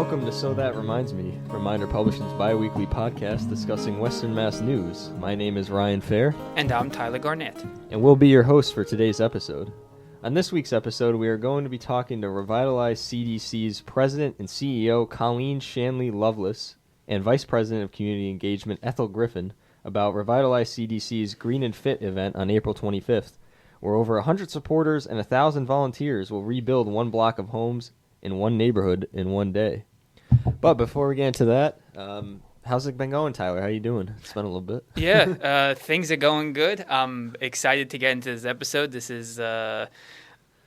welcome to So That Reminds Me, Reminder Publishing's bi-weekly podcast discussing Western Mass news. My name is Ryan Feyre. And I'm Tyler Garnett. And we'll be your hosts for today's episode. On this week's episode, we are going to be talking to Revitalize CDC's President and CEO Colleen Loveless and Vice President of Community Engagement Ethel Griffin about Revitalize CDC's GreenNFit event on April 25th, where over 100 supporters and 1,000 volunteers will rebuild one block of homes in one neighborhood in one day. But before we get into that, how's it been going, Tyler? How you doing? It's been a little bit. Yeah, things are going good. I'm excited to get into this episode. This is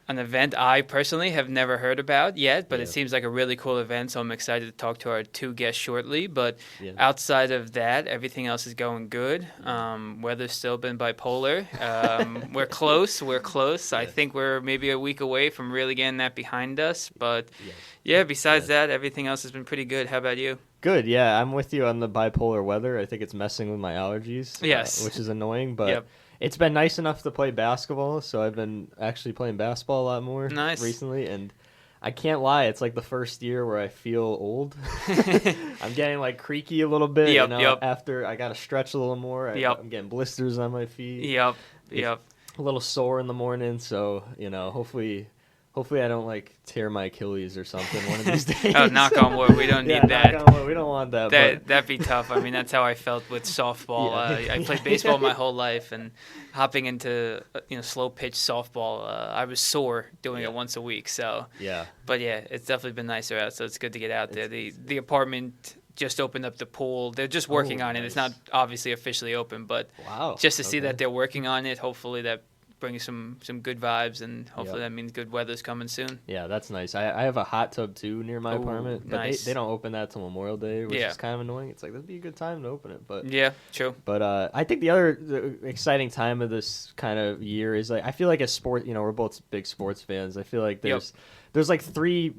an event I personally have never heard about yet, but it seems like a really cool event, so I'm excited to talk to our two guests shortly. But outside of that, everything else is going good. Weather's still been bipolar. We're close. I think we're maybe a week away from really getting that behind us. But besides that, everything else has been pretty good. How about you? Good, yeah. I'm with you on the bipolar weather. I think it's messing with my allergies, which is annoying, but it's been nice enough to play basketball, so I've been actually playing basketball a lot more recently, and I can't lie, it's like the first year where I feel old. I'm getting like creaky a little bit, after I got to stretch a little more. I'm getting blisters on my feet. A little sore in the morning, so, hopefully I don't like tear my Achilles or something one of these days. Oh, knock on wood. We don't need that. Knock on wood. We don't want that. That'd be tough. I mean, that's how I felt with softball. I played baseball my whole life, and hopping into slow pitch softball, I was sore doing it once a week. So but it's definitely been nicer out. So it's good to get out there. The apartment just opened up the pool. They're just working on it. It's not obviously officially open, but just to see that they're working on it, hopefully that brings some good vibes, and hopefully that means good weather's coming soon. Yeah, that's nice. I have a hot tub too near my apartment, but they don't open that till Memorial Day, which is kind of annoying. It's like that'd be a good time to open it, but true. But I think the exciting time of this kind of year is like I feel like as sport, we're both big sports fans. I feel like there's like three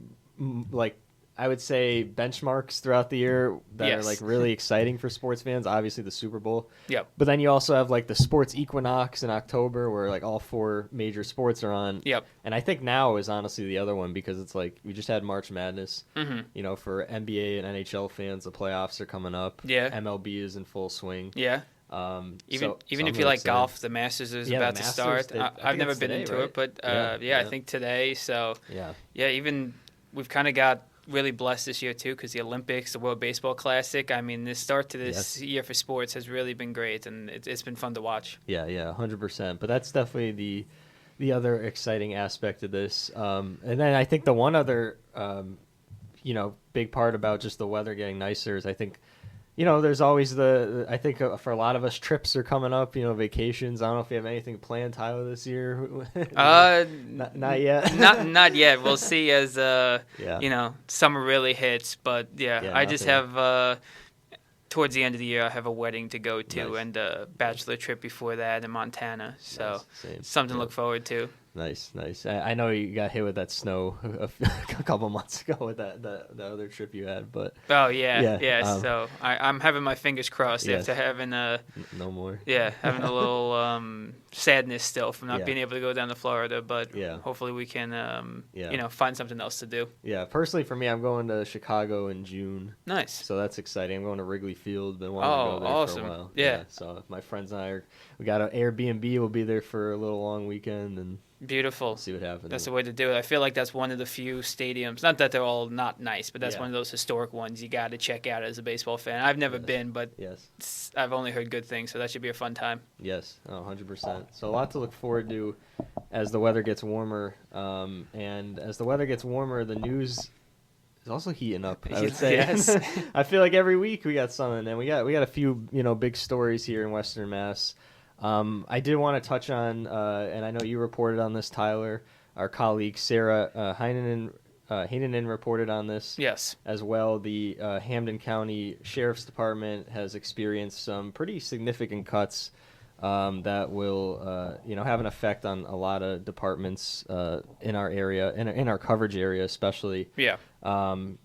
I would say benchmarks throughout the year that are like really exciting for sports fans. Obviously the Super Bowl. But then you also have like the sports equinox in October where like all four major sports are on. And I think now is honestly the other one because it's like we just had March Madness. For NBA and NHL fans, the playoffs are coming up. MLB is in full swing. Even if you like golf, the Masters is about to start. I've never been into it, but I think today. So even we've kind of got really blessed this year too because the Olympics, the World Baseball Classic. I mean, the start to this year for sports has really been great, and it's been fun to watch. 100%. But that's definitely the other exciting aspect of this. And then I think the one other big part about just the weather getting nicer is I think there's always I think for a lot of us, trips are coming up, vacations. I don't know if you have anything planned, Tyler, this year. Not yet. not yet. We'll see as, summer really hits. But, I just have, towards the end of the year, I have a wedding to go to and a bachelor trip before that in Montana. So something to look forward to. Nice. I know you got hit with that snow a couple months ago with the other trip you had, but so I'm having my fingers crossed after having no more. Having a little sadness still from not being able to go down to Florida, but hopefully we can find something else to do. Personally for me, I'm going to Chicago in June. Nice. So that's exciting. I'm going to Wrigley Field. Been wanting to go there for a while. So my friends and I we got an Airbnb. We'll be there for a little long weekend and beautiful. See what happens. That's the way to do it. I feel like that's one of the few stadiums. Not that they're all not nice, but that's one of those historic ones you got to check out as a baseball fan. I've never been, but I've only heard good things, so that should be a fun time. 100%. So a lot to look forward to as the weather gets warmer. And as the weather gets warmer, the news is also heating up, I would say. I feel like every week we got something, and we got a few big stories here in Western Mass. I did want to touch on, and I know you reported on this, Tyler. Our colleague Sarah Heinonen reported on this as well. The Hampden County Sheriff's Department has experienced some pretty significant cuts that will have an effect on a lot of departments in our area, in our coverage area especially. I'm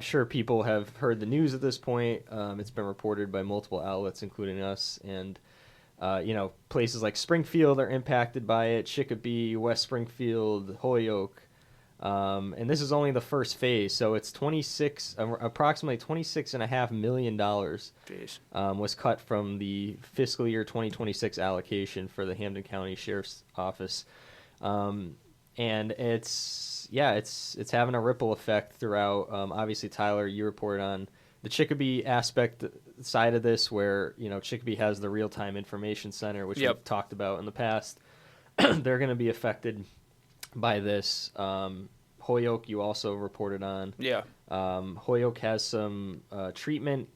sure people have heard the news at this point. It's been reported by multiple outlets, including us, and places like Springfield are impacted by it. Chicopee, West Springfield, Holyoke, And this is only the first phase, so it's approximately $26.5 million was cut from the fiscal year 2026 allocation for the Hampden County Sheriff's Office. And it's having a ripple effect throughout. Obviously, Tyler, you report on the Chicopee aspect side of this, where Chicopee has the real-time information center, which we've talked about in the past. They're going to be affected by this. Holyoke, you also reported on. Yeah. Holyoke has some treatment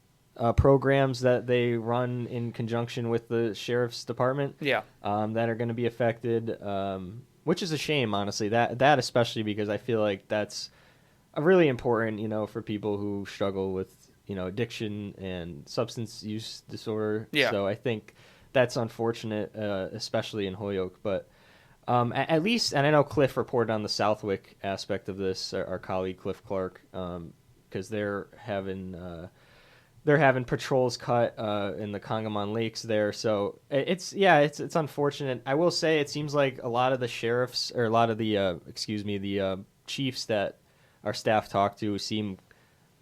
programs that they run in conjunction with the sheriff's department. Yeah. That are going to be affected, which is a shame, honestly. That especially because I feel like that's really important, for people who struggle with addiction and substance use disorder. Yeah. So I think that's unfortunate, especially in Holyoke, but. At least, and I know Cliff reported on the Southwick aspect of this, our colleague Cliff Clark, because they're having patrols cut in the Congamon Lakes there. So it's unfortunate. I will say it seems like a lot of the sheriffs, or a lot of the chiefs that our staff talked to seem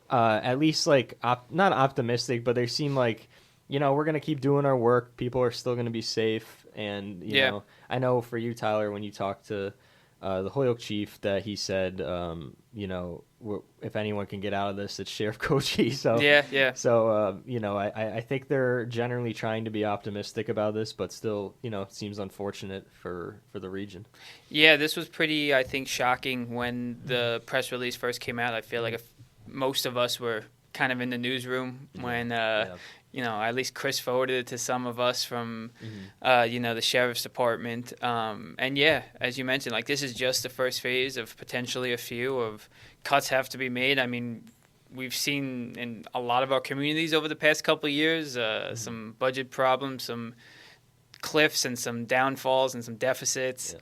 at least like not optimistic, but they seem like we're gonna keep doing our work. People are still gonna be safe. And, I know for you, Tyler, when you talked to the Holyoke chief, that he said, if anyone can get out of this, it's Sheriff Kochi. So, yeah. So, I think they're generally trying to be optimistic about this, but still, it seems unfortunate for the region. Yeah, this was pretty, I think, shocking when the press release first came out. I feel like most of us were kind of in the newsroom when at least Chris forwarded it to some of us from, the sheriff's department. And as you mentioned, like, this is just the first phase of potentially a few of cuts have to be made. I mean, we've seen in a lot of our communities over the past couple of years, some budget problems, some cliffs and some downfalls and some deficits.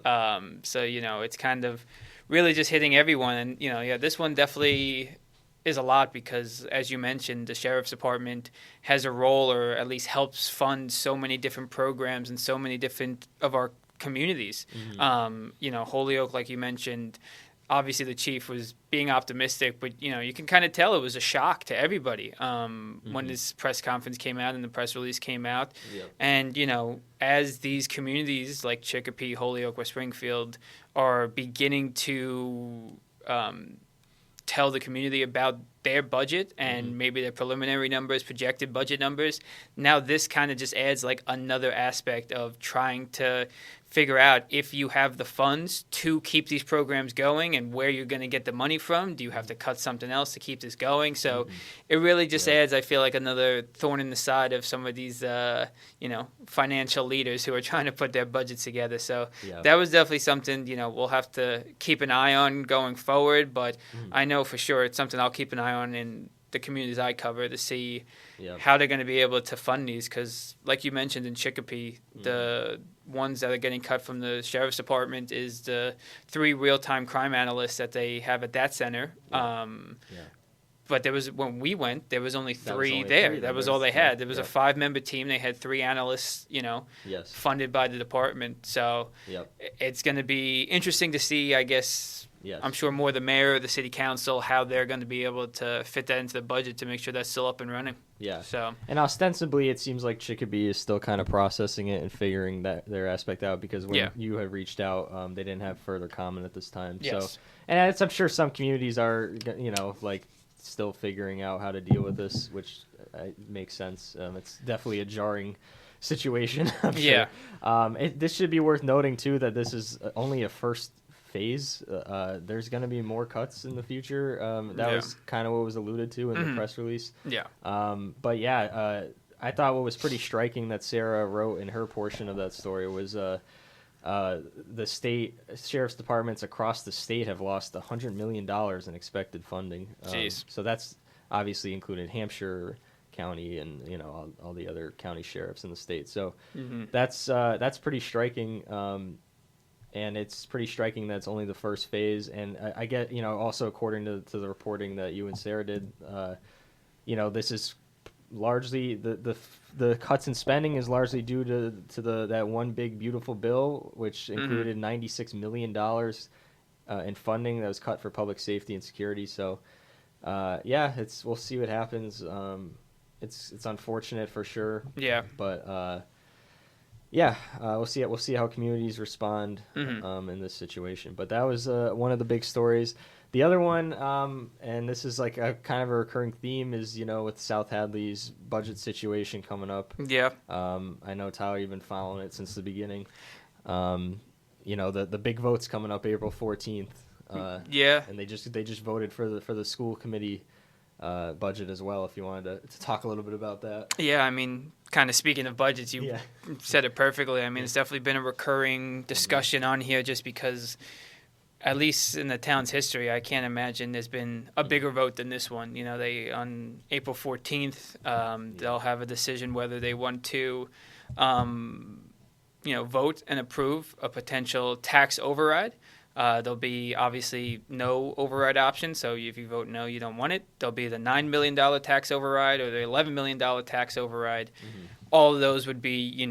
So, it's kind of really just hitting everyone. And, this one definitely is a lot because, as you mentioned, the sheriff's department has a role, or at least helps fund so many different programs in so many different of our communities. Holyoke, like you mentioned, obviously the chief was being optimistic, but you can kind of tell it was a shock to everybody when this press conference came out and the press release came out. And as these communities like Chicopee, Holyoke, or Springfield are beginning to tell the community about their budget and maybe their preliminary numbers, projected budget numbers. Now this kind of just adds like another aspect of trying to figure out if you have the funds to keep these programs going and where you're going to get the money from. Do you have to cut something else to keep this going? So it really just adds, I feel like, another thorn in the side of some of these, financial leaders who are trying to put their budgets together. So that was definitely something, we'll have to keep an eye on going forward. But I know for sure it's something I'll keep an eye on in the communities I cover to see how they're going to be able to fund these. Because like you mentioned in Chicopee, the ones that are getting cut from the sheriff's department is the 3 real-time crime analysts that they have at that center. But when we went, there was only 3 there. That was all they had. There was a 5-member team. They had 3 analysts, funded by the department. So it's going to be interesting to see, I guess. I'm sure more the mayor or the city council, how they're going to be able to fit that into the budget to make sure that's still up and running. And ostensibly, it seems like Chicopee is still kind of processing it and figuring their aspect out, because when you had reached out, they didn't have further comment at this time. So, and I'm sure some communities are, still figuring out how to deal with this, which makes sense. It's definitely a jarring situation. I'm sure. This should be worth noting too that this is only a first phase. There's going to be more cuts in the future. That was kind of what was alluded to in the press release. I thought what was pretty striking that Sarah wrote in her portion of that story was the state sheriff's departments across the state have lost $100 million in expected funding. So that's obviously included Hampshire County and all the other county sheriffs in the state. So that's pretty striking. And it's pretty striking that it's only the first phase. And I get, also according to the reporting that you and Sarah did, this is largely the cuts in spending is largely due to that one big beautiful bill, which included $96 million in funding that was cut for public safety and security. So, we'll see what happens. It's unfortunate for sure. Yeah. But we'll see. We'll see how communities respond in this situation. But that was one of the big stories. The other one, and this is like a kind of a recurring theme, is with South Hadley's budget situation coming up. Yeah. I know, Tyler, you've been following it since the beginning. The big vote's coming up April 14th. And they just voted for the school committee budget as well. If you wanted to talk a little bit about that. Yeah, I mean, kind of speaking of budgets, you said it perfectly. I mean, it's definitely been a recurring discussion on here, just because, at least in the town's history, I can't imagine there's been a bigger vote than this one. They on April 14th, they'll have a decision whether they want to, vote and approve a potential tax override. There'll be obviously no override option, so if you vote no, you don't want it. There'll be the $9 million tax override or the $11 million tax override. Mm-hmm. All of those would be,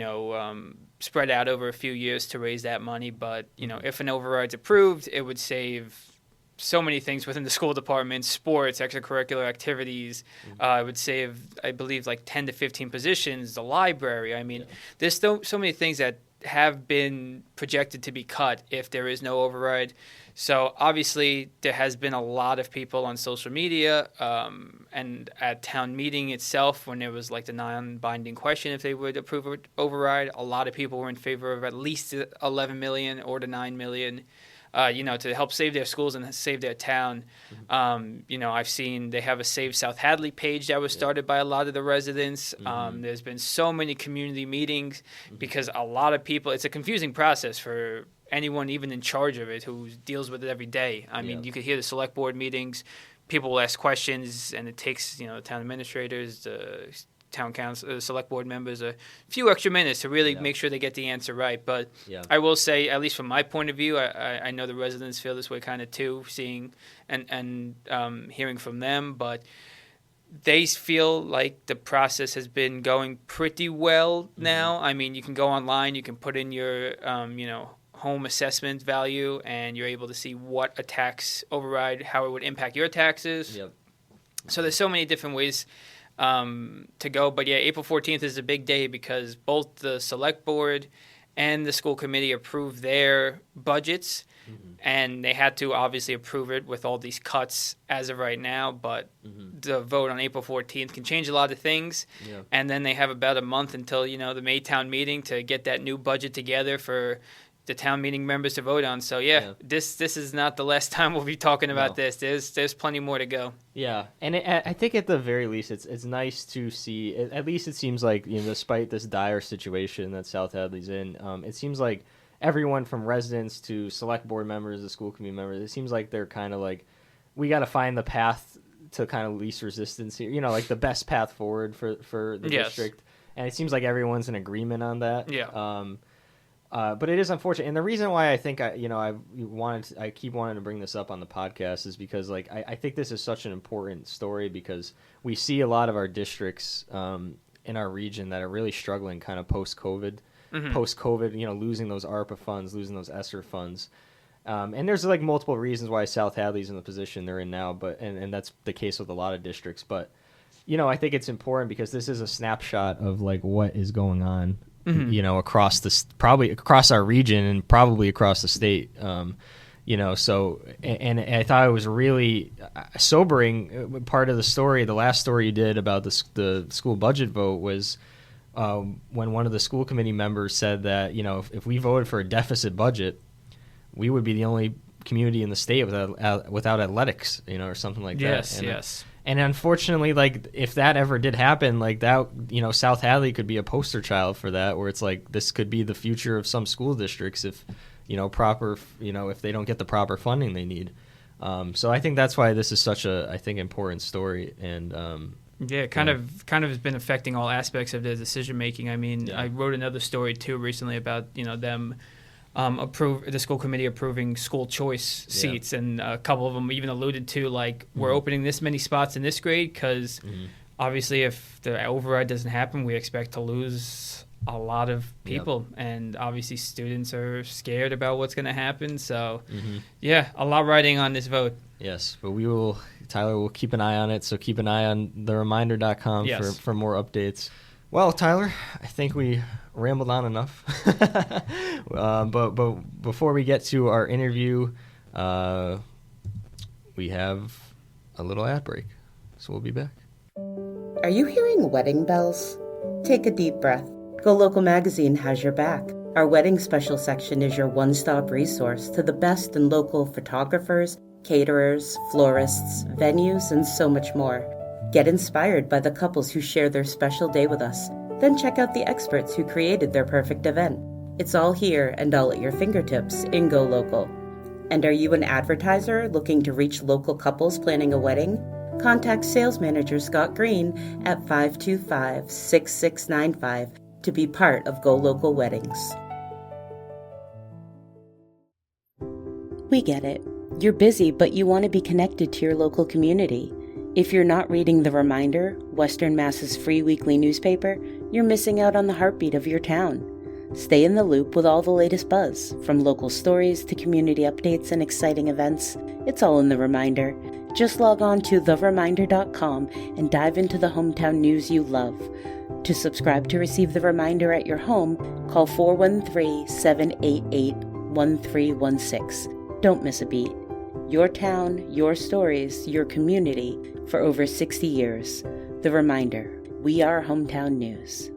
spread out over a few years to raise that money. But, if an override's approved, it would save so many things within the school department, sports, extracurricular activities. It would save, I believe, like 10 to 15 positions, the library. I mean, there's so many things that have been projected to be cut if there is no override. So obviously there has been a lot of people on social media and at town meeting itself, when there was like the non-binding question if they would approve an override, a lot of people were in favor of at least 11 million or the 9 million. To help save their schools and save their town. I've seen they have a Save South Hadley page that was started by a lot of the residents. There's been so many community meetings because a lot of people, it's a confusing process for anyone even in charge of it who deals with it every day. I mean, you could hear the select board meetings, people will ask questions, and it takes, the town administrators, the town council, select board members, a few extra minutes to really make sure they get the answer right. But I will say, at least from my point of view, I know the residents feel this way kind of too, seeing and hearing from them. But they feel like the process has been going pretty well now. I mean, you can go online, you can put in your, home assessment value, and you're able to see what a tax override, how it would impact your taxes. Yep. So there's so many different ways to go. But April 14th is a big day because both the select board and the school committee approved their budgets, and they had to obviously approve it with all these cuts as of right now. But the vote on April 14th can change a lot of things. And then they have about a month until, the May town meeting to get that new budget together for the town meeting members to vote on. So this is not the last time we'll be talking about this. There's plenty more to go. Yeah, and I think at the very least it's nice to see. At least it seems like, despite this dire situation that South Hadley's in, it seems like everyone from residents to select board members, the school committee members, it seems like they're kind of like, we got to find the path to kind of least resistance here. Like the best path forward for the district, and it seems like everyone's in agreement on that. But it is unfortunate, and the reason why I think I keep wanting to bring this up on the podcast is because I think this is such an important story, because we see a lot of our districts in our region that are really struggling kind of post-COVID, losing those ARPA funds, losing those ESSER funds, and there's multiple reasons why South Hadley's in the position they're in now, but and that's the case with a lot of districts. But I think it's important because this is a snapshot of what is going on. Probably across our region and probably across the state, so, and I thought it was really sobering. Part of the story, the last story you did about the school budget vote was when one of the school committee members said that, if we voted for a deficit budget, we would be the only community in the state without athletics, or something like that. Yes. And unfortunately, if that ever did happen, that, South Hadley could be a poster child for that, where it's this could be the future of some school districts if, if they don't get the proper funding they need. So I think that's why this is such a, I think, important story. And it kind of has been affecting all aspects of their decision making. I mean, I wrote another story too recently about, them. The school committee approving school choice seats, and a couple of them even alluded to we're opening this many spots in this grade because obviously if the override doesn't happen, we expect to lose a lot of people, and obviously students are scared about what's going to happen. So, yeah, a lot riding on this vote. Yes, but Tyler will keep an eye on it, so keep an eye on thereminder.com for more updates. Well, Tyler, I think we rambled on enough. But before we get to our interview, we have a little ad break, so we'll be back. Are you hearing wedding bells? Take a deep breath. Go Local Magazine has your back. Our wedding special section is your one-stop resource to the best in local photographers, caterers, florists, venues, and so much more. Get inspired by the couples who share their special day with us. Then check out the experts who created their perfect event. It's all here and all at your fingertips in Go Local. And are you an advertiser looking to reach local couples planning a wedding? Contact Sales Manager Scott Green at 525-6695 to be part of Go Local Weddings. We get it. You're busy, but you want to be connected to your local community. If you're not reading The Reminder, Western Mass's free weekly newspaper, you're missing out on the heartbeat of your town. Stay in the loop with all the latest buzz, from local stories to community updates and exciting events. It's all in The Reminder. Just log on to thereminder.com and dive into the hometown news you love. To subscribe to receive The Reminder at your home, call 413-788-1316. Don't miss a beat. Your town, your stories, your community for over 60 years. The Reminder. We are hometown news.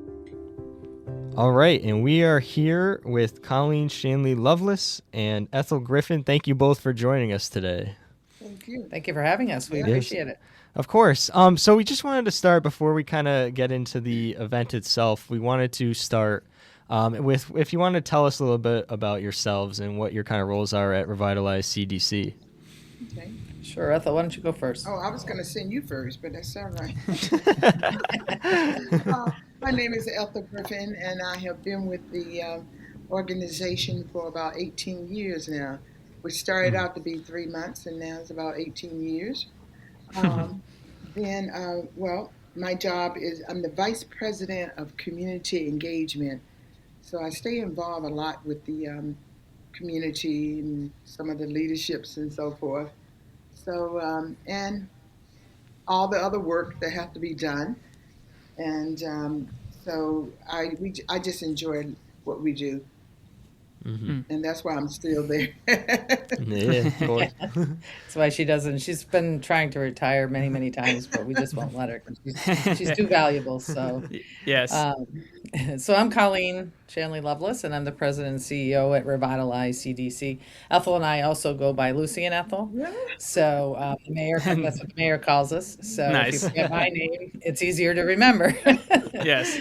All right, and we are here with Colleen Shanley Loveless and Ethel Griffin. Thank you both for joining us today. Thank you. Thank you for having us. We appreciate it. Of course. So we just wanted to start, before we kind of get into the event itself, we wanted to start with, if you want to tell us a little bit about yourselves and what your kind of roles are at Revitalize CDC. Okay. Sure, Ethel, why don't you go first? Oh, I was going to send you first, but that's all right. My name is Ethel Griffin, and I have been with the organization for about 18 years now, which started out to be 3 months, and now it's about 18 years. My job is I'm the Vice President of Community Engagement, so I stay involved a lot with the community and some of the leaderships and so forth. So, and all the other work that have to be done. And so I just enjoy what we do. And that's why I'm still there. Yeah, of course. That's why she doesn't. She's been trying to retire many, many times, but we just won't let her. She's too valuable. So Yes. So I'm Colleen Shanley Loveless, and I'm the president and CEO at Revitalize CDC. Ethel and I also go by Lucy and Ethel. Yeah. So the mayor, that's what the mayor calls us. So Nice. if you forget my name, it's easier to remember. Yes.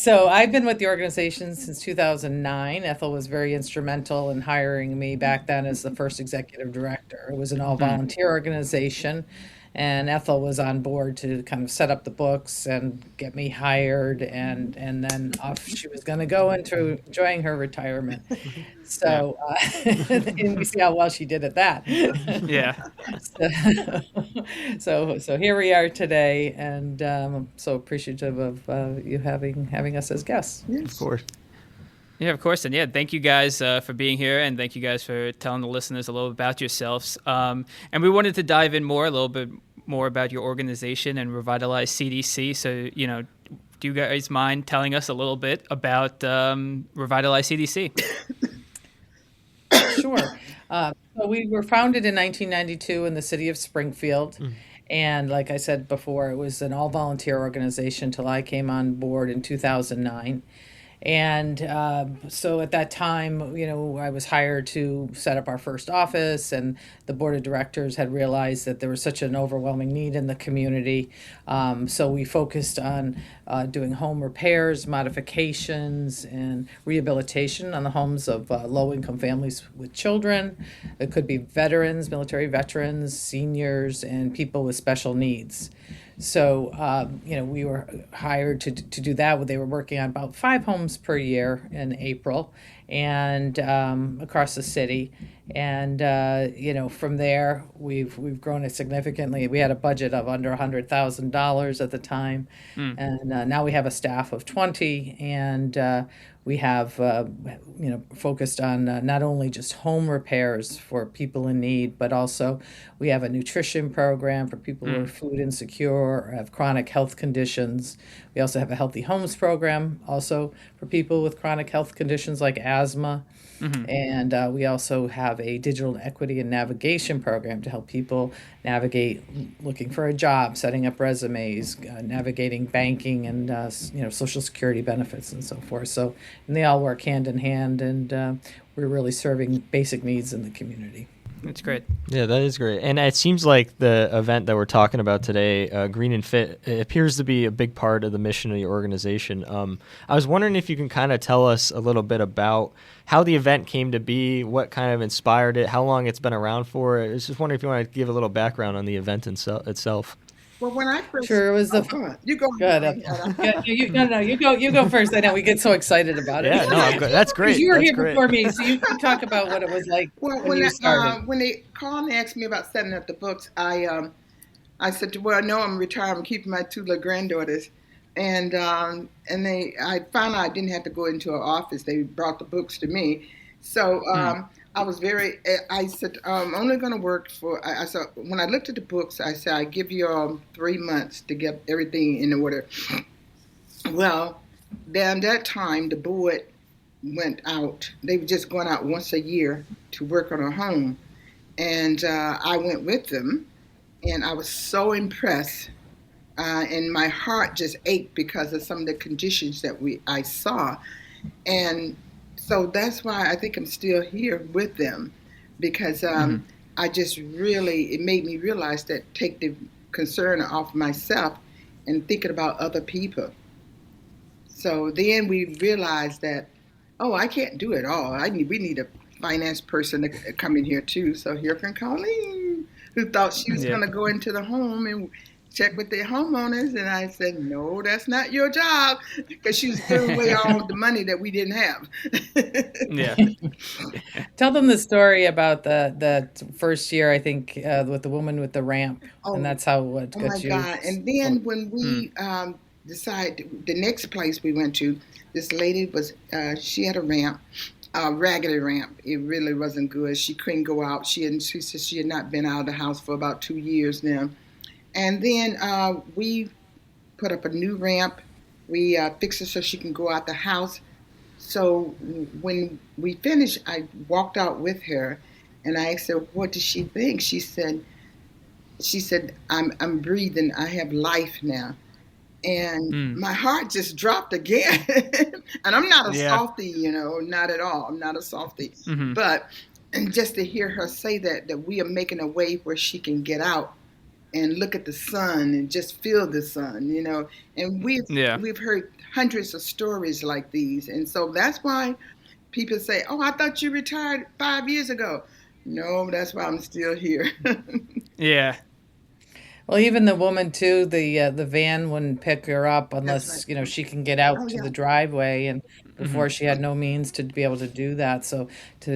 So I've been with the organization since 2009. Ethel was very instrumental in hiring me back then as the first executive director. It was an all-volunteer organization, and Ethel was on board to kind of set up the books and get me hired, and then off she was going to go into enjoying her retirement. So and we see how well she did at that. Yeah. So here we are today, and I'm so appreciative of you having us as guests. Yes. Of course. Yeah, of course. And yeah, thank you guys for being here, and thank you guys for telling the listeners a little about yourselves. And we wanted to dive in a little bit more about your organization and Revitalize CDC. So, do you guys mind telling us a little bit about Revitalize CDC? Sure. So we were founded in 1992 in the city of Springfield. And like I said before, it was an all-volunteer organization till I came on board in 2009. And so at that time, I was hired to set up our first office, and the board of directors had realized that there was such an overwhelming need in the community. So we focused on doing home repairs, modifications, and rehabilitation on the homes of low-income families with children. It could be veterans, military veterans, seniors, and people with special needs. So, we were hired to do that. They were working on about 5 homes per year in April. and across the city. And from there, we've grown it significantly. We had a budget of under $100,000 at the time, and now we have a staff of 20, and we have focused on not only just home repairs for people in need, but also we have a nutrition program for people who are food insecure or have chronic health conditions. We also have a healthy homes program also for people with chronic health conditions like asthma. And we also have a digital equity and navigation program to help people navigate looking for a job, setting up resumes, navigating banking and Social Security benefits and so forth. So, and they all work hand in hand, and we're really serving basic needs in the community. That's great. Yeah, that is great. And it seems like the event that we're talking about today, GreenNFit, it appears to be a big part of the mission of the organization. I was wondering if you can kind of tell us a little bit about how the event came to be, what kind of inspired it, how long it's been around for. I was just wondering if you want to give a little background on the event itself. Well, when I first Sure, it was the you go good. You go first. I know we get so excited about it. Yeah, no, I'm good. That's great. You were That's here great. before me, so you can talk about what it was like when you started. When they called and asked me about setting up the books, I said, well, no, I'm retired. I'm keeping my two little granddaughters, and I found out I didn't have to go into an office. They brought the books to me, so. I said, I'm only going to work for, I said, when I looked at the books, I said, I give you all 3 months to get everything in order. Well, then that time, the board went out. They were just going out once a year to work on a home. And I went with them, and I was so impressed. And my heart just ached because of some of the conditions that I saw. And so that's why I think I'm still here with them, because I just really, it made me realize that take the concern off myself and thinking about other people. So then we realized that, I can't do it all. We need a finance person to come in here too. So here from Colleen, who thought she was going to go into the home and check with the homeowners, and I said, no, that's not your job, because she was giving away all the money that we didn't have. Yeah. Tell them the story about the first year, I think, with the woman with the ramp, and that's how what got you. Oh my God! And then when we decided the next place we went to, this lady was she had a ramp. A raggedy ramp. It really wasn't good. She couldn't go out. She said she had not been out of the house for about 2 years now. And then we put up a new ramp. We fixed it so she can go out the house. So when we finished, I walked out with her, and I asked her, "What does she think?" She said, "I'm breathing. I have life now." And my heart just dropped again. And I'm not a softie, not at all. I'm not a softie. But and just to hear her say that we are making a way where she can get out and look at the sun and just feel the sun, And we've heard hundreds of stories like these. And so that's why people say, I thought you retired 5 years ago. No, that's why I'm still here. Yeah. Well, even the woman too, the van wouldn't pick her up unless she can get out to the driveway, and before she had no means to be able to do that. So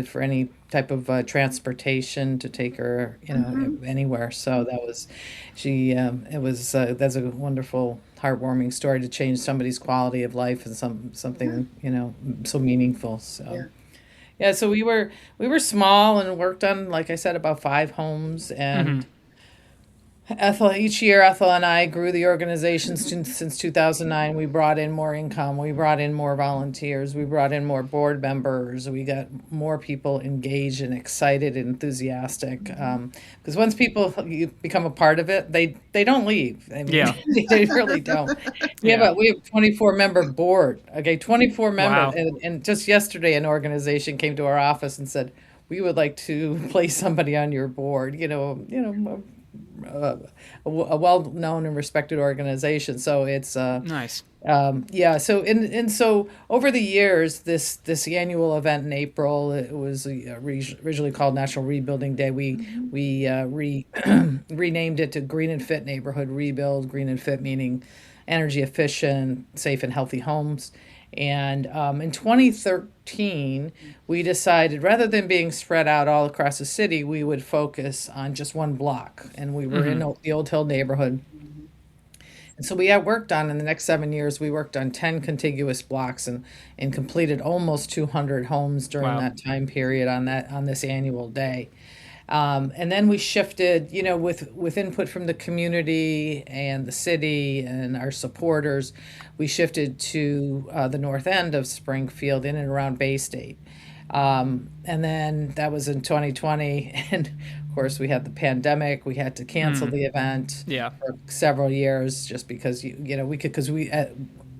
for any type of transportation to take her anywhere. So that was that's a wonderful, heartwarming story to change somebody's quality of life and something so meaningful. So. Yeah, so we were small and worked on, like I said, about 5 homes, and each year Ethel and I grew the organization since 2009. We brought in more income, we brought in more volunteers, we brought in more board members, we got more people engaged and excited and enthusiastic. Because once you become a part of it, they don't leave. I mean, they really don't. We have a 24-member board. Okay, 24 members, wow. And just yesterday an organization came to our office and said, we would like to place somebody on your board. A well-known and respected organization. So it's nice. So over the years, this annual event in April, it was originally called National Rebuilding Day. We renamed it to GreenNFit Neighborhood Rebuild. GreenNFit meaning energy efficient, safe and healthy homes. And in 2013, we decided rather than being spread out all across the city, we would focus on just one block. And we were in the Old Hill neighborhood. And so we had worked on, in the next 7 years, we worked on 10 contiguous blocks and completed almost 200 homes during that time period on this annual day. And then we shifted, with input from the community and the city and our supporters, we shifted to the north end of Springfield in and around Bay State. And then that was in 2020. And of course, we had the pandemic. We had to cancel the event for several years just because,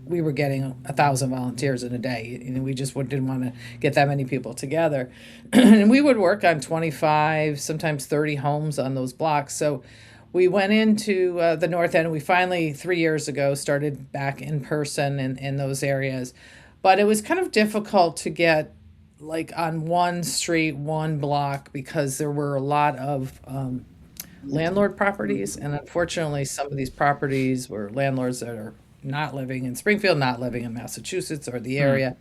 we were getting 1,000 volunteers in a day, and we just didn't want to get that many people together. And we would work on 25, sometimes 30 homes on those blocks. So we went into the north end, and we finally, 3 years ago, started back in person in those areas. But it was kind of difficult to get like on one street, one block, because there were a lot of landlord properties. And unfortunately, some of these properties were landlords that are not living in Springfield, not living in Massachusetts or the area.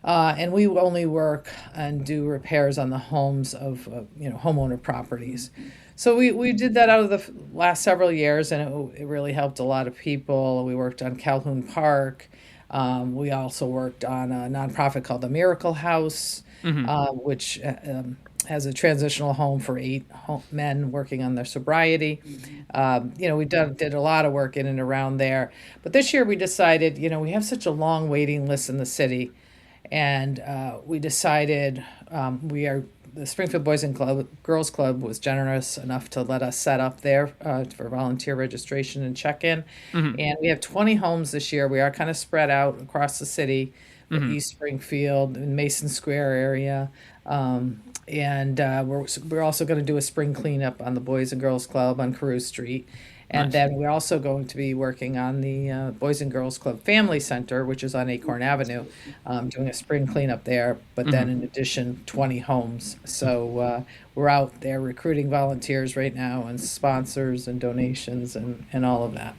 And we only work and do repairs on the homes of, homeowner properties. So we did that out of the last several years, and it really helped a lot of people. We worked on Calhoun Park. We also worked on a nonprofit called the Miracle House, which has a transitional home for 8 men working on their sobriety. We did a lot of work in and around there. But this year we decided, we have such a long waiting list in the city. And we decided the Springfield Boys and Girls Club was generous enough to let us set up there for volunteer registration and check-in. And we have 20 homes this year. We are kind of spread out across the city, East Springfield, and Mason Square area. And we're also going to do a spring cleanup on the Boys and Girls Club on Carew Street. And then we're also going to be working on the Boys and Girls Club Family Center, which is on Acorn Avenue, doing a spring cleanup there. But then in addition, 20 homes. So we're out there recruiting volunteers right now and sponsors and donations and all of that.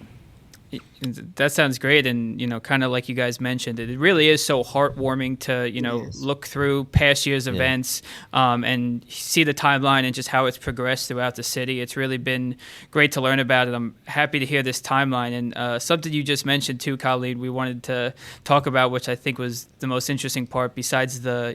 That sounds great. And, kind of like you guys mentioned, it really is so heartwarming to, look through past year's events and see the timeline and just how it's progressed throughout the city. It's really been great to learn about it. I'm happy to hear this timeline. And something you just mentioned too, Colleen, we wanted to talk about, which I think was the most interesting part besides the,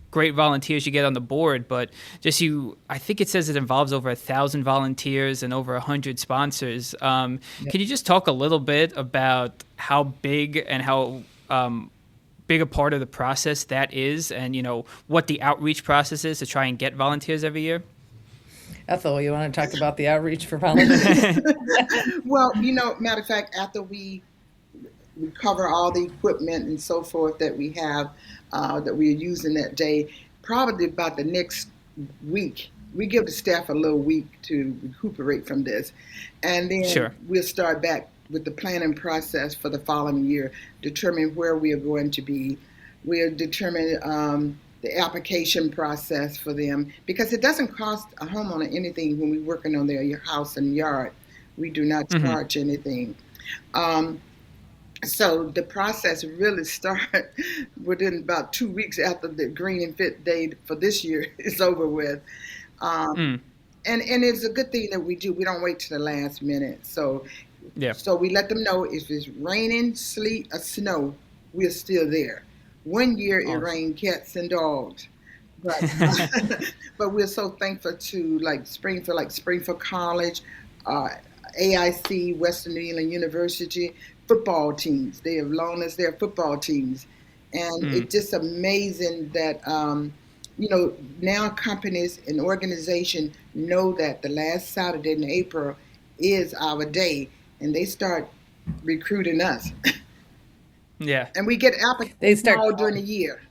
great volunteers you get on the board, but just I think it says it involves over 1,000 volunteers and over 100 sponsors. Can you just talk a little bit about how big and how big a part of the process that is, and what the outreach process is to try and get volunteers every year? Ethel, you want to talk about the outreach for volunteers? Well, matter of fact, after we cover all the equipment and so forth that we have, that we're using that day, probably about the next week, we give the staff a little week to recuperate from this. And then we'll start back with the planning process for the following year, determine where we are going to be. We'll determine the application process for them, because it doesn't cost a homeowner anything when we're working on their house and yard. We do not charge anything. So the process really starts within about 2 weeks after the GreenNFit day for this year is over with. And it's a good thing that we do. We don't wait to the last minute. So we let them know if it's raining, sleet, or snow, we're still there. One year it rained cats and dogs. But we're so thankful to Springfield College, AIC, Western New England University, football teams. They have loaned us their football teams. And it's just amazing that, now companies and organizations know that the last Saturday in April is our day, and they start recruiting us. And we get applicants all during the year.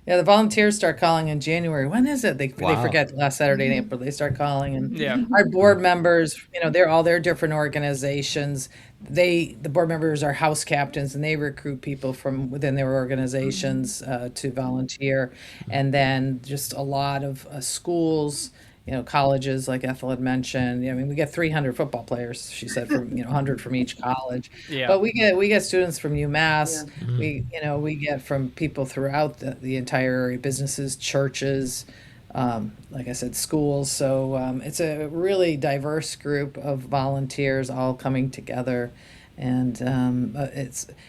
Yeah, the volunteers start calling in January. When is it? They forget the last Saturday in April. They start calling, and our board members, they're all their different organizations. The board members are house captains, and they recruit people from within their organizations to volunteer. And then just a lot of schools, colleges like Ethel had mentioned. I mean, we get 300 football players, she said, from 100 from each college. Yeah. But we get students from UMass. Yeah. We get from people throughout the entire area, businesses, churches, like I said, schools. So it's a really diverse group of volunteers all coming together. And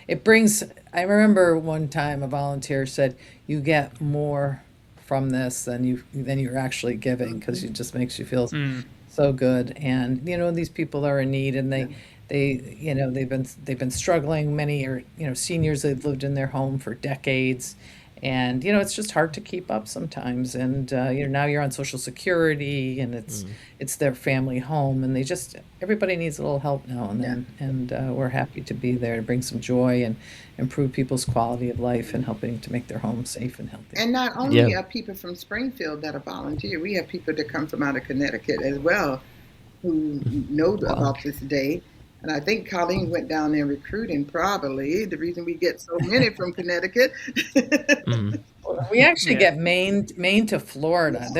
it brings. I remember one time a volunteer said, "You get more from this than you're actually giving, because it just makes you feel so good." And these people are in need, and they've been struggling. Many are seniors. They've lived in their home for decades. And it's just hard to keep up sometimes. And now you're on Social Security, and it's their family home, and everybody needs a little help now and then. And we're happy to be there to bring some joy and improve people's quality of life, and helping to make their home safe and healthy. And not only are people from Springfield that are volunteer, we have people that come from out of Connecticut as well, who know about this day. And I think Colleen went down there recruiting, probably the reason we get so many from Connecticut. We actually get Maine to Florida.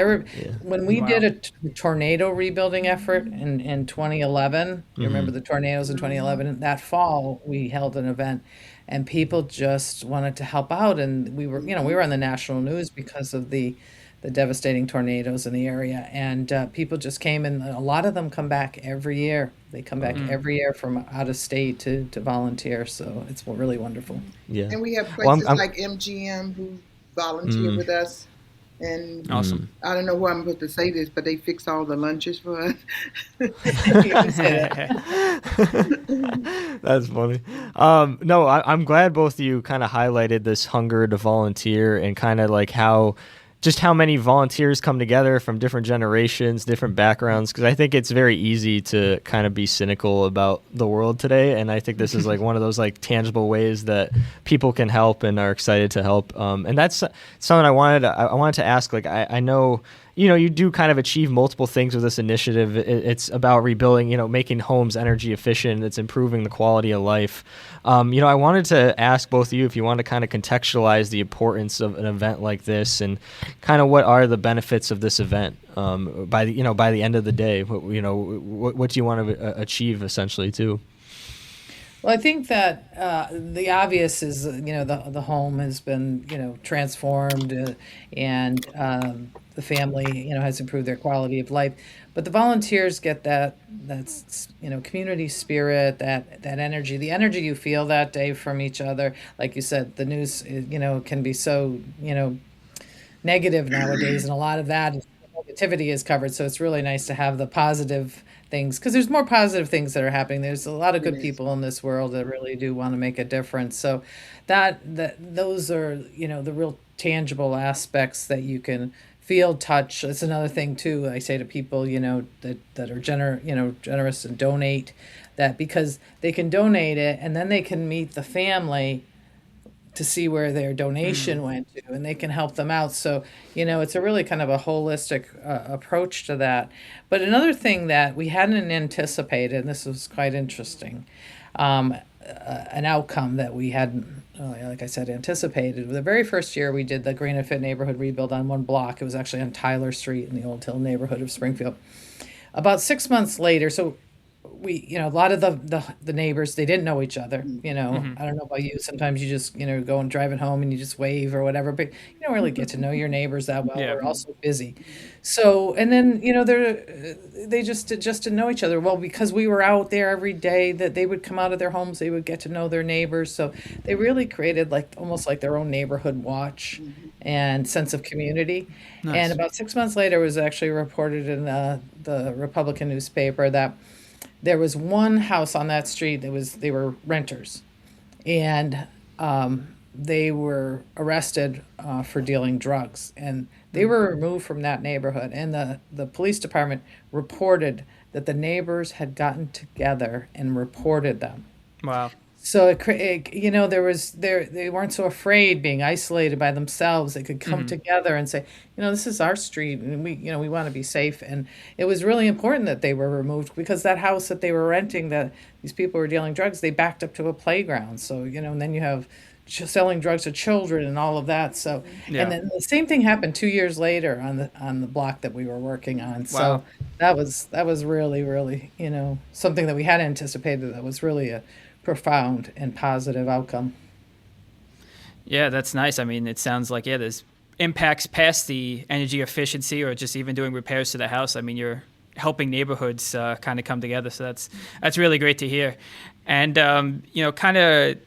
When we did a tornado rebuilding effort in 2011. You remember the tornadoes in 2011? That fall, we held an event, and people just wanted to help out. And we were on the national news because of the devastating tornadoes in the area, and people just came, and a lot of them come back every year. They come back every year from out of state to volunteer, so it's really wonderful. Yeah. And we have places like MGM who volunteer with us, and awesome. I don't know who I'm supposed to say this, but they fix all the lunches for us. That's funny. No, I'm glad both of you kind of highlighted this hunger to volunteer, and kind of like how many volunteers come together from different generations, different backgrounds, because I think it's very easy to kind of be cynical about the world today, and I think this is like one of those like tangible ways that people can help and are excited to help. And that's something I wanted to ask. Like I know you do kind of achieve multiple things with this initiative. It's about rebuilding, making homes energy efficient. It's improving the quality of life. I wanted to ask both of you if you want to kind of contextualize the importance of an event like this, and kind of what are the benefits of this event by the end of the day. What do you want to achieve essentially too? Well, I think that the obvious is, the home has been, transformed, and the family, has improved their quality of life. But the volunteers get that's community spirit, that energy, the energy you feel that day from each other. Like you said, the news, can be so, negative nowadays, and a lot of that negativity is covered. So it's really nice to have the positive things, because there's more positive things that are happening. There's a lot of good people in this world that really do want to make a difference. So those are, the real tangible aspects that you can feel, touch. That's another thing too. I say to people, that are generous and donate, that because they can donate it, and then they can meet the family to see where their donation went to, and they can help them out. So, it's a really kind of a holistic approach to that. But another thing that we hadn't anticipated, and this was quite interesting, an outcome that we hadn't, like I said, anticipated. The very first year we did the GreenNFit neighborhood rebuild on one block. It was actually on Tyler Street in the Old Hill neighborhood of Springfield. About 6 months later, so we, a lot of the neighbors, they didn't know each other. I don't know about you. Sometimes you just, go and driving home and you just wave or whatever, but you don't really get to know your neighbors that well. Yeah. We're also busy. So, and then, they just didn't know each other. Well, because we were out there every day, that they would come out of their homes, they would get to know their neighbors. So they really created almost like their own neighborhood watch and sense of community. Nice. And about 6 months later, it was actually reported in the Republican newspaper that there was one house on that street they were renters, and they were arrested for dealing drugs, and they were removed from that neighborhood. And the police department reported that the neighbors had gotten together and reported them. Wow. So they weren't so afraid being isolated by themselves. They could come together and say, this is our street, and we want to be safe. And it was really important that they were removed, because that house that they were renting, that these people were dealing drugs, they backed up to a playground. So and then you have selling drugs to children and all of that. So, and then the same thing happened 2 years later on the block that we were working on. So that was really, really, something that we hadn't anticipated. That was really a profound and positive outcome. Yeah, that's nice. I mean, it sounds like, there's impacts past the energy efficiency or just even doing repairs to the house. I mean, you're helping neighborhoods kind of come together. So that's really great to hear. And, kind of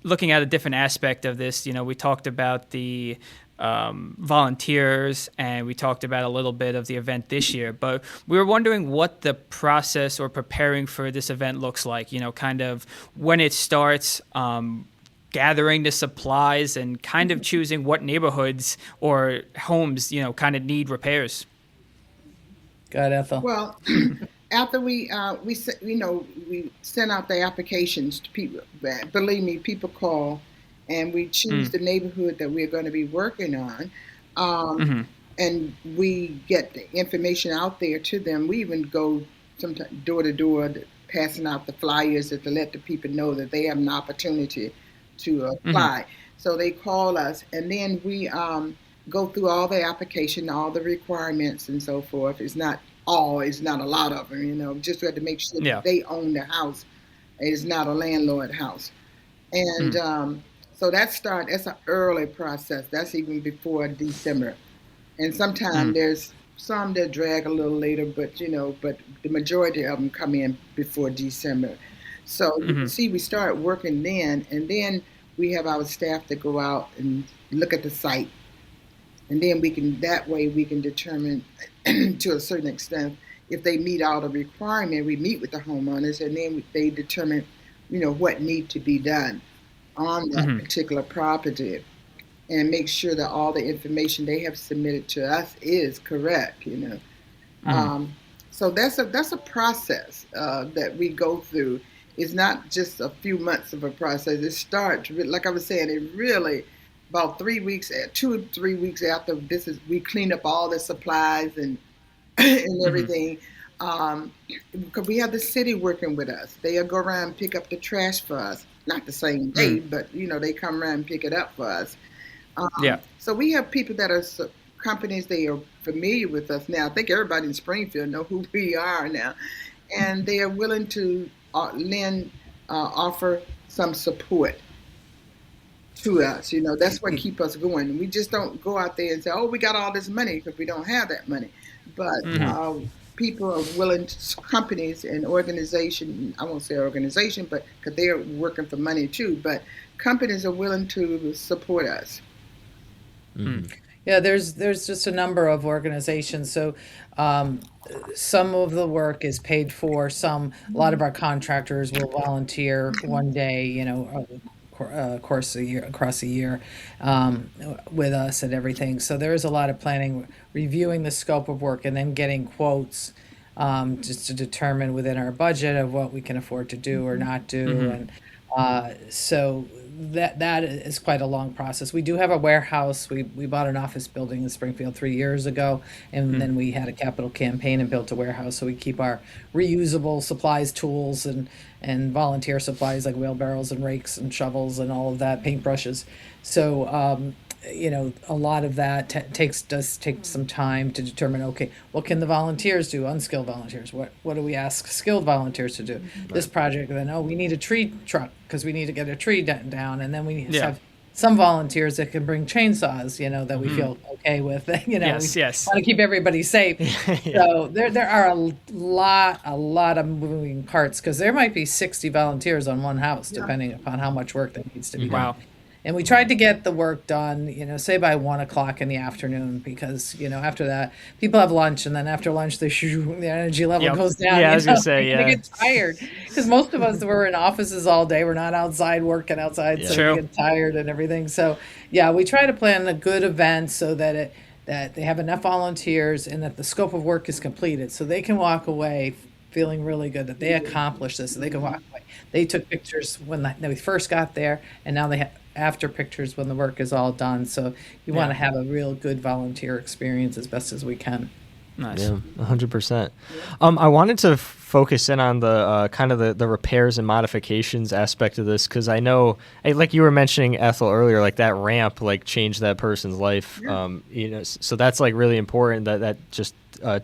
looking at a different aspect of this, we talked about the volunteers and we talked about a little bit of the event this year, but we were wondering what the process or preparing for this event looks like, kind of when it starts, gathering the supplies and kind of choosing what neighborhoods or homes, kind of need repairs. Go ahead, Ethel. Well, after we send out the applications to people, believe me, people call, and we choose the neighborhood that we're going to be working on, and we get the information out there to them. We even go sometimes door to door, passing out the flyers to let the people know that they have an opportunity to apply. So they call us, and then we go through all the application, all the requirements, and so forth. It's not a lot of them, just we have to make sure that they own the house. It's not a landlord house. And so that's an early process. That's even before December. And sometimes there's some that drag a little later, but the majority of them come in before December. So you can see we start working then, and then we have our staff to go out and look at the site. And then we can determine to a certain extent if they meet all the requirements. We meet with the homeowners, and then they determine, what need to be done on that particular property, and make sure that all the information they have submitted to us is correct. So that's a process that we go through. It's not just a few months of a process. It starts, like I was saying, it really about 3 weeks, 2 or 3 weeks after we clean up all the supplies and everything. Because we have the city working with us. They'll go around and pick up the trash for us. Not the same day, but they come around and pick it up for us. So we have people that are companies, they are familiar with us now. I think everybody in Springfield know who we are now. And they are willing to offer some support to us. That's what keeps us going. We just don't go out there and say, we got all this money, because we don't have that money. But people are willing companies and organizations, I won't say organization, but because they're working for money too, but companies are willing to support us. Yeah, there's just a number of organizations. So some of the work is paid for. A lot of our contractors will volunteer one day, across a year with us and everything. So there is a lot of planning, reviewing the scope of work, and then getting quotes just to determine within our budget of what we can afford to do or not do. And so that is quite a long process. We do have a warehouse. We bought an office building in Springfield 3 years ago, and then we had a capital campaign and built a warehouse. So we keep our reusable supplies, tools, and volunteer supplies like wheelbarrows and rakes and shovels and all of that, paintbrushes. So a lot of that does take some time to determine, okay, what can the volunteers do, unskilled volunteers? What do we ask skilled volunteers to do? This project, then, we need a tree truck because we need to get a tree down. And then we need to have some volunteers that can bring chainsaws, that we feel okay with. We want to keep everybody safe. So there are a lot of moving parts, because there might be 60 volunteers on one house, depending upon how much work that needs to be done. And we tried to get the work done, say by 1 o'clock in the afternoon, because, after that, people have lunch, and then after lunch, the energy level goes down. Yeah, I was going to say, They get tired, because most of us were in offices all day. We're not outside working outside, so we get tired and everything. So, we try to plan a good event so that they have enough volunteers and that the scope of work is completed, so they can walk away feeling really good that they accomplished this, so they can walk away. They took pictures when we first got there, and now they have after pictures when the work is all done. So you want to have a real good volunteer experience as best as we can. Nice. Yeah, 100%. I wanted to focus in on the kind of the repairs and modifications aspect of this, because I know, like you were mentioning Ethel earlier, like that ramp like changed that person's life. Yeah. So that's like really important, that just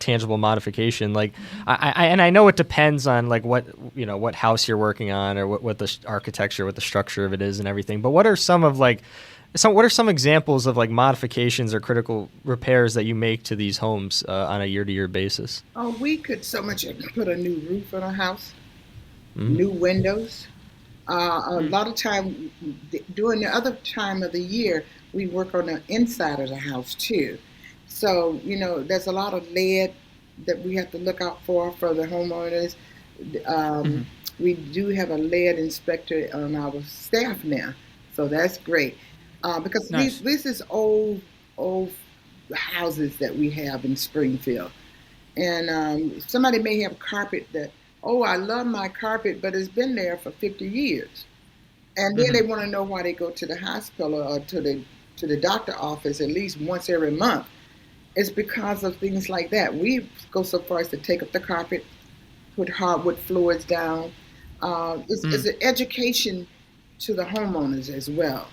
tangible modification. Like I know it depends on like what house you're working on, or what the architecture, what the structure of it is and everything. But what are some examples of like modifications or critical repairs that you make to these homes on a year-to-year basis? Oh, we could so much put a new roof on a house, new windows. A lot of time during the other time of the year, we work on the inside of the house too. So, there's a lot of lead that we have to look out for the homeowners. We do have a lead inspector on our staff now, so that's great. Because Nice. this is old houses that we have in Springfield. And somebody may have carpet that, I love my carpet, but it's been there for 50 years. And then they want to know why they go to the hospital or to the doctor office at least once every month. It's because of things like that. We go so far as to take up the carpet, put hardwood floors down. It's an education to the homeowners as well.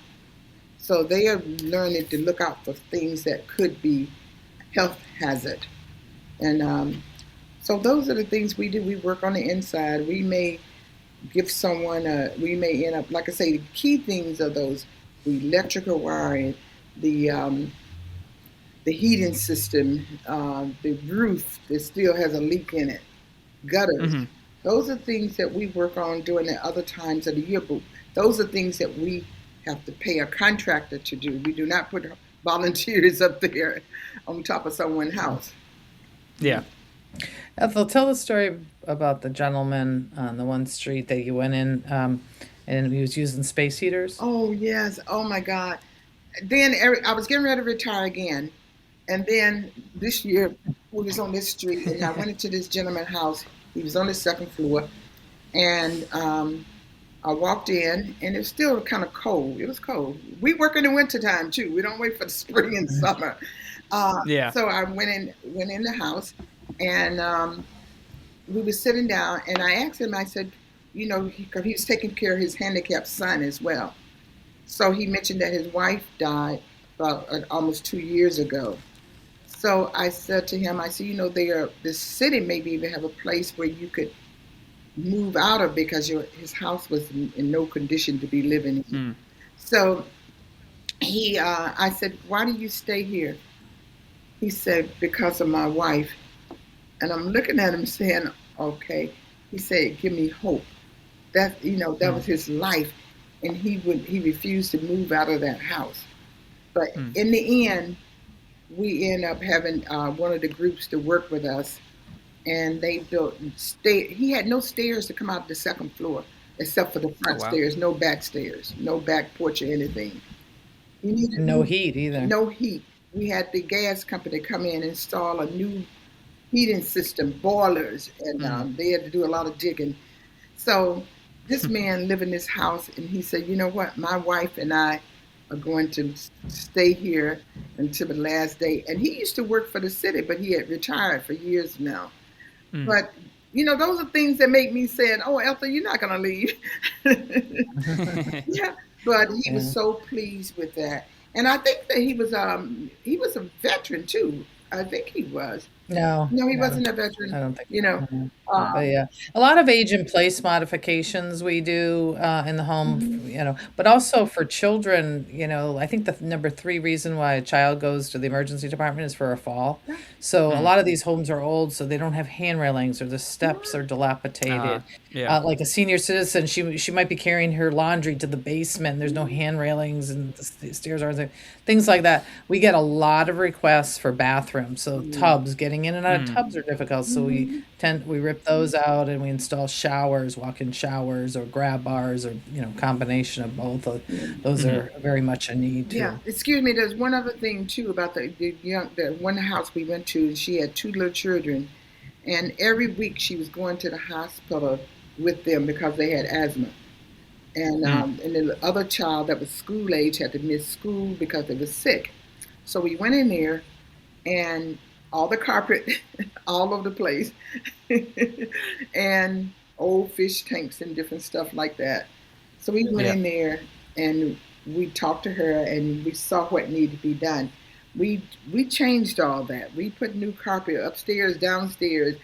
So they are learning to look out for things that could be health hazard. And so those are the things we do. We work on the inside. We may give someone, we may end up, like I say, the key things are those, the electrical wiring, the heating system, the roof that still has a leak in it, gutters. Those are things that we work on during the other times of the year. But those are things that we have to pay a contractor to do. We do not put volunteers up there on top of someone's house. Yeah. Ethel, tell the story about the gentleman on the one street that you went in, and he was using space heaters. Oh, yes. Oh, my God. Then I was getting ready to retire again. And then this year, we was on this street, and I went into this gentleman's house. He was on the second floor. And I walked in, and it was still kind of cold. It was cold. We work in the wintertime, too. We don't wait for the spring and summer. So I went in the house, and we were sitting down, and I asked him, I said, because he was taking care of his handicapped son as well. So he mentioned that his wife died about almost 2 years ago. So I said to him, I said, this city maybe even have a place where you could move out of, because his house was in no condition to be living in. So I said, why do you stay here? He said, because of my wife. And I'm looking at him saying, okay. He said, give me hope. That was his life. And he refused to move out of that house. But in the end, we end up having one of the groups to work with us. And they built he had no stairs to come out the second floor, except for the front stairs, no back stairs, no back porch or anything. No heat either. No heat. We had the gas company come in and install a new heating system, boilers, and they had to do a lot of digging. So this man lived in this house, and he said, you know what, my wife and I are going to stay here until the last day. And he used to work for the city, but he had retired for years now. But, those are things that make me say, oh, Ethel, you're not going to leave. Yeah. But he was so pleased with that. And I think that he was a veteran, too. I think he was. No, he wasn't a veteran. I don't think. But yeah, a lot of age in place modifications we do in the home, but also for children. I think the number 3 reason why a child goes to the emergency department is for a fall. So a lot of these homes are old, so they don't have hand railings, or the steps are dilapidated. Like a senior citizen, she might be carrying her laundry to the basement, and there's no hand railings, and the stairs aren't there. Things like that. We get a lot of requests for bathrooms, so tubs, getting in and out of tubs are difficult. So we rip those out, and we install showers, walk-in showers, or grab bars, or combination of both. Those are very much a need too. Yeah, excuse me. There's one other thing too about the one house we went to. She had 2 little children, and every week she was going to the hospital with them because they had asthma. And and the other child that was school age had to miss school because they were sick. So we went in there, and all the carpet all over the place, and old fish tanks and different stuff like that. So we went in there and we talked to her and we saw what needed to be done. We changed all that. We put new carpet upstairs, downstairs.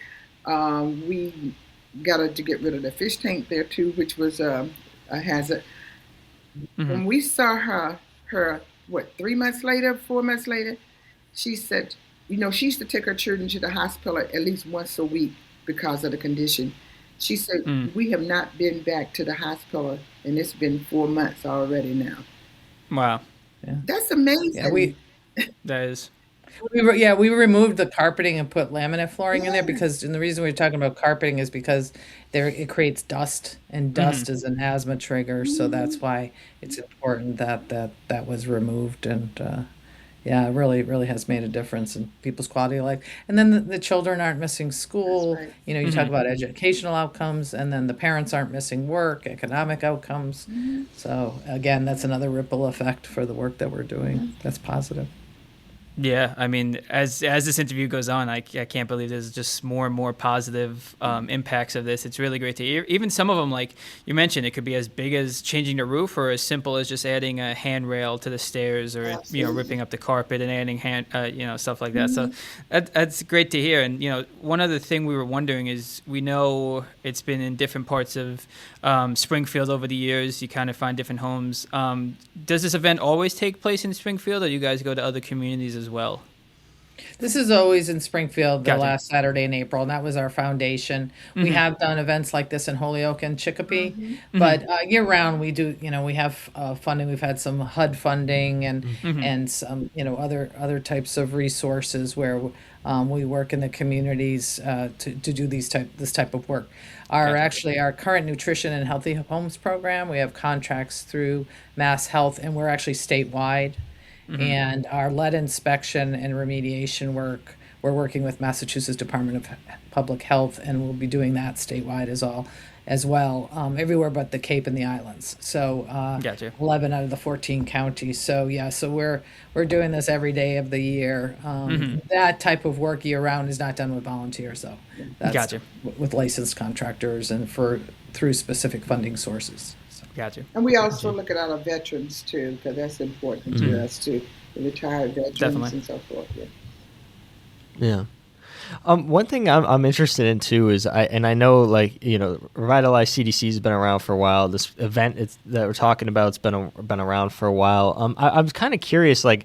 We got her to get rid of the fish tank there too, which was a hazard. Mm-hmm. When we saw her 3 months later, 4 months later, she said, she used to take her children to the hospital at least once a week because of the condition. She said, we have not been back to the hospital, and it's been 4 months already now. Wow. Yeah. That's amazing. Yeah, that is. We removed the carpeting and put laminate flooring in there because, and the reason we're talking about carpeting is because it creates dust, and dust is an asthma trigger, so that's why it's important that was removed, and it really has made a difference in people's quality of life. And then the children aren't missing school. Right. You talk about educational outcomes, and then the parents aren't missing work, economic outcomes. So again, that's another ripple effect for the work that we're doing. That's positive. Yeah, I mean, as this interview goes on, I can't believe there's just more and more positive impacts of this. It's really great to hear. Even some of them, like you mentioned, it could be as big as changing the roof, or as simple as just adding a handrail to the stairs, or ripping up the carpet and adding stuff like that. So that's great to hear. And one other thing we were wondering is, we know it's been in different parts of Springfield over the years. You kind of find different homes. Does this event always take place in Springfield, or do you guys go to other communities as well? This is always in Springfield, the last Saturday in April, and that was our foundation. We have done events like this in Holyoke and Chicopee, but year-round we do. We have funding. We've had some HUD funding and some other types of resources where we work in the communities to do this type of work. Our current nutrition and healthy homes program, we have contracts through Mass Health, and we're actually statewide. And our lead inspection and remediation work, we're working with Massachusetts Department of Public Health, and we'll be doing that statewide as well, everywhere but the Cape and the Islands. So 11 out of the 14 counties. So we're doing this every day of the year. That type of work year round is not done with volunteers, though. That's with licensed contractors and through specific funding sources. Gotcha. And we also look at our veterans too, because that's important to us too, the retired veterans and so forth. Yeah. One thing I'm interested in too is I know Revitalize CDC has been around for a while. This event that we're talking about, it's been around for a while. I'm kind of curious, how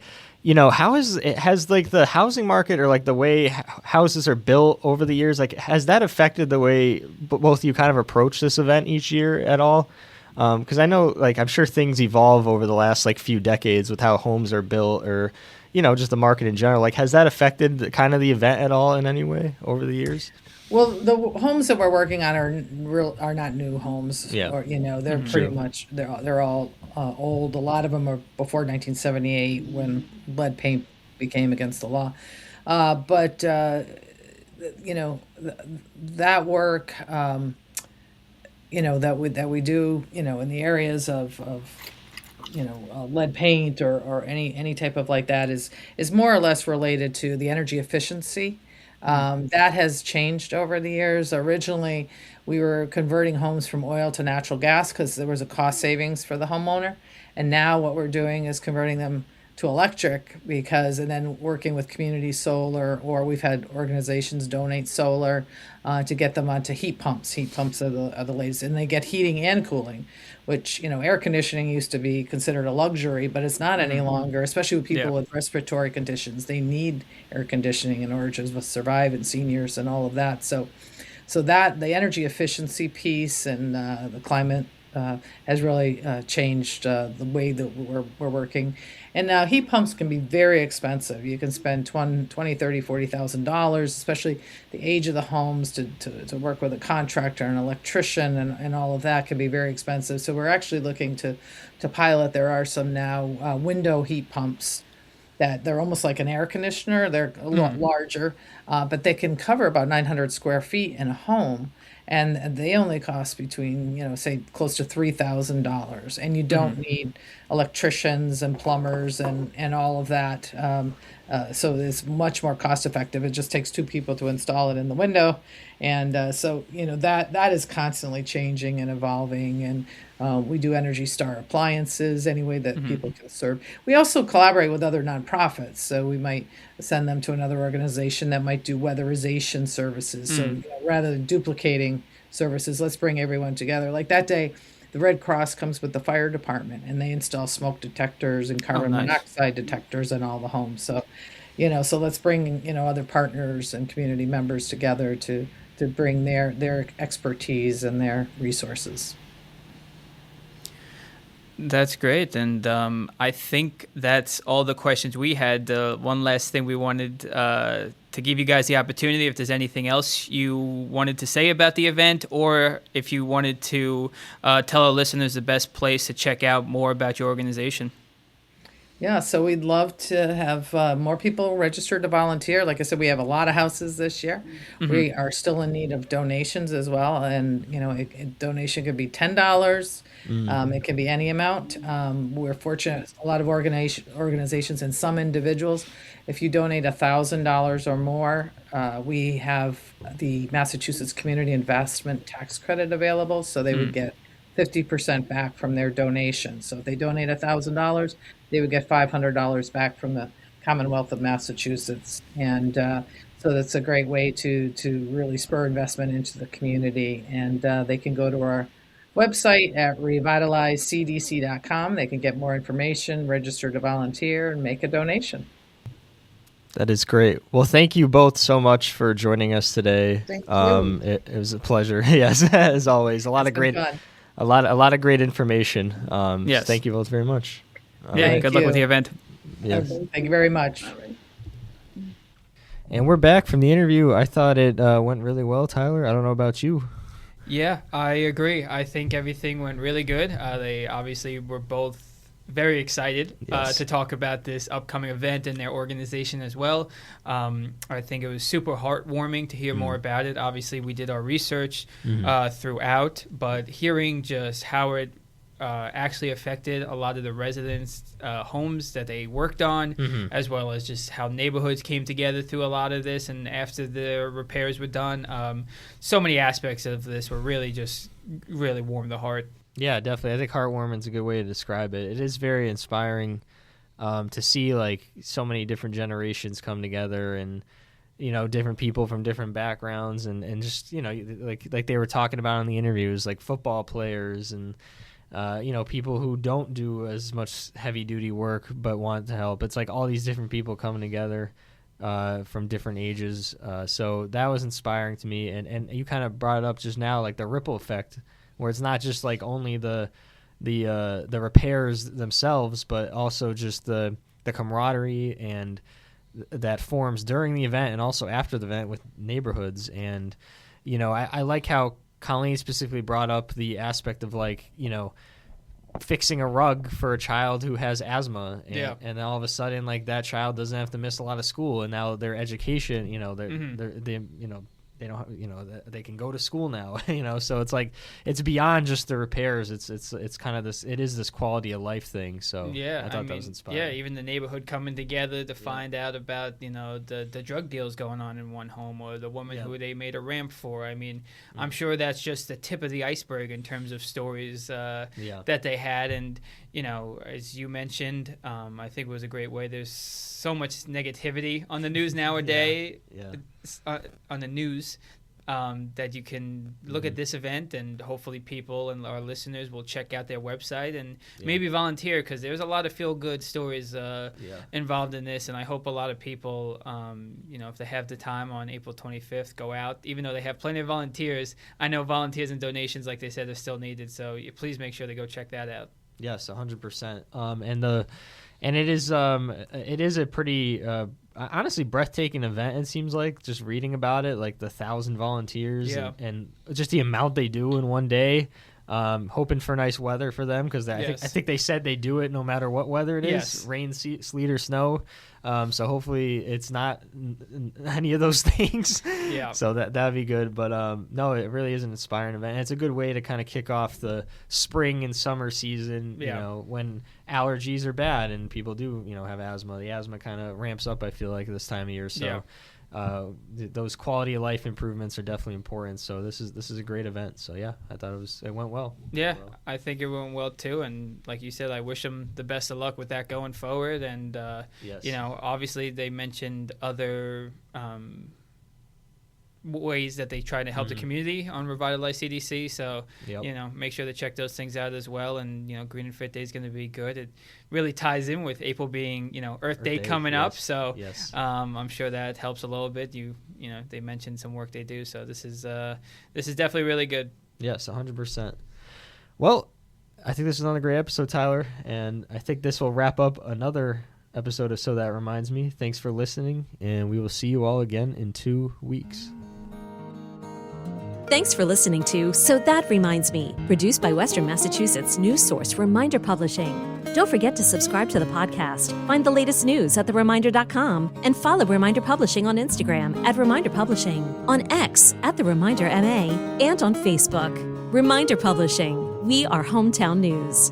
has the housing market, or the way houses are built over the years, has that affected the way both you kind of approach this event each year at all? Because I know, I'm sure things evolve over the last few decades with how homes are built, or just the market in general. Has that affected the event at all in any way over the years? Well, the homes that we're working on are not new homes. Yeah. Or they're pretty much they're all old. A lot of them are before 1978, when lead paint became against the law. But that work. That we do, in the areas of lead paint or any type of that is more or less related to the energy efficiency. That has changed over the years. Originally, we were converting homes from oil to natural gas because there was a cost savings for the homeowner. And now what we're doing is converting them to electric, and then working with community solar, or we've had organizations donate solar to get them onto heat pumps. Heat pumps are the latest, and they get heating and cooling, which air conditioning used to be considered a luxury, but it's not any longer, especially with people with respiratory conditions. They need air conditioning in order to survive, and seniors and all of that. So that the energy efficiency piece and the climate has really changed the way that we're working. And now heat pumps can be very expensive. You can spend $20,000, $30,000, $40,000, especially the age of the homes, to work with a contractor and an electrician, and all of that can be very expensive. So we're actually looking to pilot. There are some now window heat pumps that they're almost like an air conditioner. They're a lot larger, but they can cover about 900 square feet in a home. And they only cost between, say close to $3,000. And you don't need electricians and plumbers and all of that. So it's much more cost effective. It just takes 2 people to install it in the window. And so, that is constantly changing and evolving. And we do Energy Star appliances any way that people can serve. We also collaborate with other nonprofits. So we might send them to another organization that might do weatherization services. So rather than duplicating services, let's bring everyone together. Like that day, the Red Cross comes with the fire department and they install smoke detectors and carbon monoxide detectors in all the homes. So, so let's bring, other partners and community members together to bring their expertise and their resources. That's great. And I think that's all the questions we had. One last thing we wanted to give you guys the opportunity, if there's anything else you wanted to say about the event, or if you wanted to tell our listeners the best place to check out more about your organization. Yeah, so we'd love to have more people registered to volunteer. Like I said, we have a lot of houses this year. We are still in need of donations as well. And, a donation could be $10. It can be any amount. We're fortunate, a lot of organizations and some individuals, if you donate $1,000 or more, we have the Massachusetts Community Investment Tax Credit available. So they would get 50% back from their donation. So if they donate $1,000, they would get $500 back from the Commonwealth of Massachusetts. And so that's a great way to really spur investment into the community. And they can go to our website at revitalizecdc.com. They can get more information, register to volunteer, and make a donation. That is great. Well, thank you both so much for joining us today. Thank you. It was a pleasure. Yes, as always. A lot of great information. Yes. So thank you both very much. Good luck with the event. Yes. Thank you very much. And we're back from the interview. I thought it went really well, Tyler. I don't know about you. Yeah, I agree. I think everything went really good. They obviously were both very excited to talk about this upcoming event and their organization as well. I think it was super heartwarming to hear more about it. Obviously, we did our research throughout, but hearing just how it actually affected a lot of the residents' homes that they worked on, as well as just how neighborhoods came together through a lot of this and after the repairs were done. So many aspects of this were really warmed the heart. Yeah, definitely. I think heartwarming is a good way to describe it. It is very inspiring to see like so many different generations come together and different people from different backgrounds and just like they were talking about in the interviews, like football players and people who don't do as much heavy duty work but want to help. It's like all these different people coming together from different ages. So that was inspiring to me. And you kind of brought it up just now, like the ripple effect, where it's not just like only the repairs themselves, but also just the camaraderie and that forms during the event and also after the event with neighborhoods. And I like how Colleen specifically brought up the aspect of fixing a rug for a child who has asthma, and then all of a sudden like that child doesn't have to miss a lot of school, and now their education, they don't, they can go to school now, so it's like, it's beyond just the repairs. It's kind of this, it is this quality of life thing. So I thought that was inspiring. Yeah. Even the neighborhood coming together to find out about, the drug deals going on in one home, or the woman who they made a ramp for. I mean, I'm sure that's just the tip of the iceberg in terms of stories that they had. And, as you mentioned, I think it was a great way. There's so much negativity on the news nowadays, on the news, that you can look at this event, and hopefully people and our listeners will check out their website and maybe volunteer, because there's a lot of feel-good stories involved in this. And I hope a lot of people, if they have the time on April 25th, go out. Even though they have plenty of volunteers, I know volunteers and donations, like they said, are still needed. So please make sure to go check that out. Yes, 100%. And it is a pretty honestly breathtaking event. It seems like, just reading about it, like the 1,000 volunteers and just the amount they do in one day. Hoping for nice weather for them because I think they said they do it no matter what weather it is, rain, sleet, or snow. So hopefully it's not any of those things. Yeah. So that'd be good. But no, it really is an inspiring event. And it's a good way to kind of kick off the spring and summer season. You know, when allergies are bad and people do have asthma. The asthma kind of ramps up. I feel like this time of year. So. Those quality of life improvements are definitely important. So this is a great event. So yeah, I thought it went well. Yeah, I think it went well too. And like you said, I wish them the best of luck with that going forward. And obviously they mentioned other ways that they try to help the community on Revitalize CDC. So, make sure to check those things out as well. And, GreenNFit Day is going to be good. It really ties in with April being, Earth Day coming up. So I'm sure that helps a little bit. They mentioned some work they do. So this is definitely really good. Yes, 100%. Well, I think this is another great episode, Tyler. And I think this will wrap up another episode of So That Reminds Me. Thanks for listening. And we will see you all again in 2 weeks. Thanks for listening to So That Reminds Me, produced by Western Massachusetts news source Reminder Publishing. Don't forget to subscribe to the podcast, find the latest news at thereminder.com, and follow Reminder Publishing on Instagram at Reminder Publishing, on X at The Reminder MA, and on Facebook. Reminder Publishing, we are hometown news.